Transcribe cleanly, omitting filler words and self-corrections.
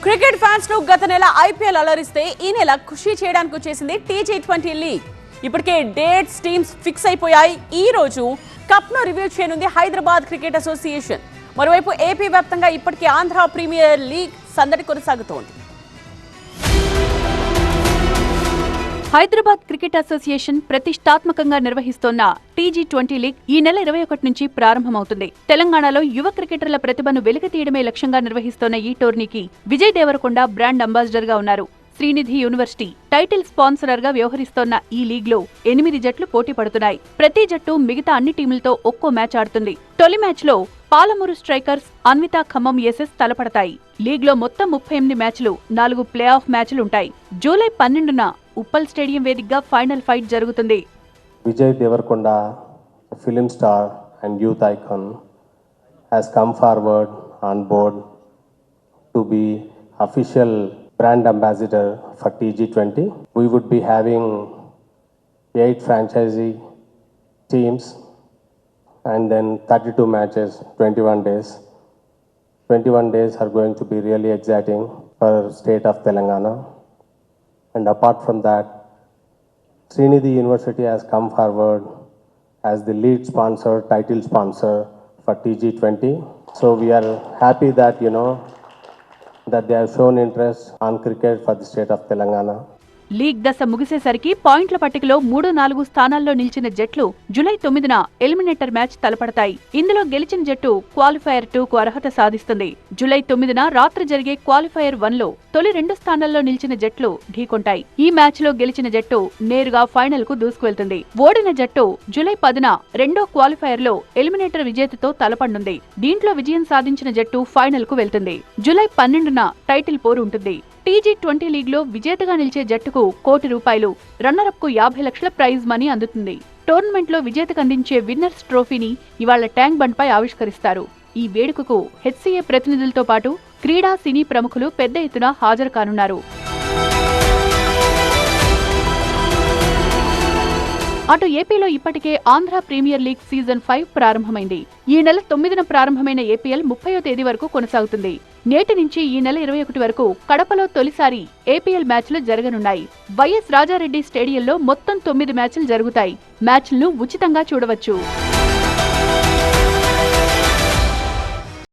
Cricket fans ను గత నెల ఐపీఎల్ అలరిస్తే ఈ నెల ఖుషి చేయడానికి వచ్చేసింది టీ20 లీగ్. ఇప్పటికే డేట్స్ టీమ్స్ ఫిక్స్ అయిపోయాయి. ఈ రోజు కప్ ను రివ్యూ చేయనుంది హైదరాబాద్ క్రికెట్ అసోసియేషన్. మరోవైపు ఏపీ వ్యాప్తంగా ఇప్పటికే ఆంధ్ర ప్రీమియర్ లీగ్ సందడి కొనసాగుతోంది. హైదరాబాద్ క్రికెట్ అసోసియేషన్ ప్రతిష్టాత్మకంగా నిర్వహిస్తోన్న టీ20 లీగ్ ఈ నెల 21 నుంచి ప్రారంభమవుతుంది. తెలంగాణలో యువ క్రికెటర్ల ప్రతిభను వెలికితీయడమే లక్ష్యంగా నిర్వహిస్తోన్న ఈ టోర్నీకి విజయ్ దేవరకొండ బ్రాండ్ అంబాసిడర్ గా ఉన్నారు. శ్రీనిధి యూనివర్సిటీ టైటిల్ స్పాన్సరర్ గా వ్యవహరిస్తోన్న ఈ లీగ్ లో 8 జట్లు పోటీ పడుతున్నాయి. ప్రతి జట్టు మిగతా అన్ని టీములతో ఒక్కో మ్యాచ్ ఆడుతుంది. తొలి మ్యాచ్ లో పాలమూరు స్ట్రైకర్స్ అన్విత ఖమ్మం ఎస్ఎస్ తలపడతాయి. లీగ్ లో మొత్తం 38 మ్యాచ్లు, 4 ప్లే ఆఫ్ మ్యాచ్లుంటాయి. జూలై 12న ఉప్పల్ స్టేడియం వేదికగా ఫైనల్ ఫైట్ జరుగుతుంది. Vijay Devarakonda, film star and youth icon, has come forward on board to be official brand ambassador for TG20. We would be having 8 franchisee teams and then 32 matches, 21 days. 21 days are going to be really exciting for state of Telangana. And apart from that, Srinidhi University has come forward as the lead sponsor, title sponsor for TG20. So we are happy that, that they have shown interest on cricket for the state of Telangana. League దశ ముగిసేసరికి పాయింట్ల పట్టికలో 3-4 స్థానాల్లో నిలిచిన జట్లు July 9న eliminator match తలపడతాయి. ఇందులో గెలిచిన జట్టు qualifier 2కు అర్హత సాధిస్తుంది. జూలై 9న రాత్రి జరిగే క్వాలిఫైయర్ 1లో తొలి 2 స్థానాల్లో నిలిచిన జట్లు ఢీకొంటాయి. ఈ మ్యాచ్ లో గెలిచిన జట్టు నేరుగా ఫైనల్ కు దూసుకువెళ్తుంది. ఓడిన జట్టు జూలై 10న రెండో క్వాలిఫైయర్ లో ఎలిమినేటర్ విజేతతో తలపడనుంది. దీంట్లో విజయం సాధించిన జట్టు ఫైనల్ కు వెళ్తుంది. జూలై 12న టైటిల్ పోరు ఉంటుంది. టీ20 లీగ్ లో విజేతగా నిలిచే జట్టుకు ₹1 కోటి, రన్నరప్ కు 50 లక్షల ప్రైజ్ మనీ అందుతుంది. టోర్నమెంట్ లో విజేతకు అందించే విన్నర్స్ ట్రోఫీని ఇవాళ ట్యాంక్ బండ్ పై ఆవిష్కరిస్తారు. ఈ వేడుకకు హెచ్సీఏ ప్రతినిధులతో పాటు క్రీడా సినీ ప్రముఖులు పెద్ద ఎత్తున హాజరు కానున్నారు. అటు ఏపీలో ఇప్పటికే ఆంధ్ర ప్రీమియర్ లీగ్ సీజన్ 5 ప్రారంభమైంది. ఈ నెల 9న ప్రారంభమైన ఏపీఎల్ 30వ తేదీ వరకు కొనసాగుతుంది. నేటి నుంచి ఈ నెల 21 వరకు కడపలో తొలిసారి ఏపీఎల్ మ్యాచ్లు జరగనున్నాయి. వైఎస్ రాజారెడ్డి స్టేడియంలో మొత్తం 9 మ్యాచ్లు జరుగుతాయి. మ్యాచ్లను ఉచితంగా చూడవచ్చు.